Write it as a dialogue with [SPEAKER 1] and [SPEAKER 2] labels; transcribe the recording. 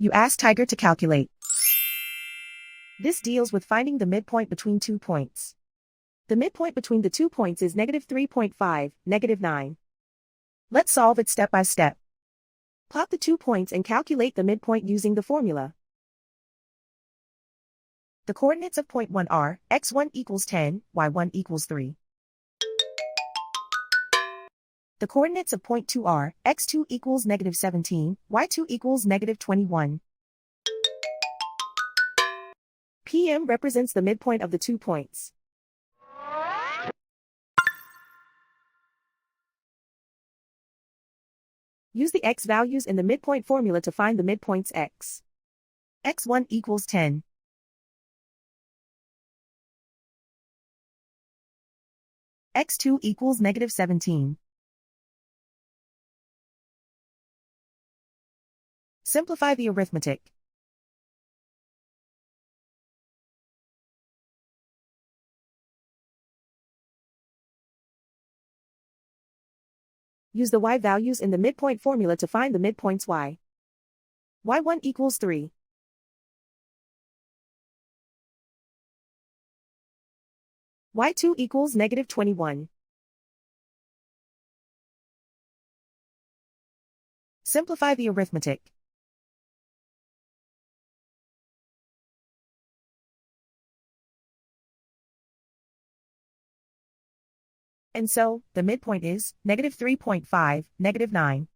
[SPEAKER 1] You ask Tiger to calculate. This deals with finding the midpoint between 2 points. The midpoint between the 2 points is -3.5, -9. Let's solve it step by step. Plot the 2 points and calculate the midpoint using the formula. The coordinates of point 1 are x1 equals 10, y1 equals 3. The coordinates of point 2 are x2 equals -17, y2 equals -21. PM represents the midpoint of the 2 points. Use the x values in the midpoint formula to find the midpoints x. x1 equals 10. x2 equals -17. Simplify the arithmetic. Use the y values in the midpoint formula to find the midpoints y. y1 equals 3. y2 equals -21. Simplify the arithmetic. And so, the midpoint is -3.5, -9.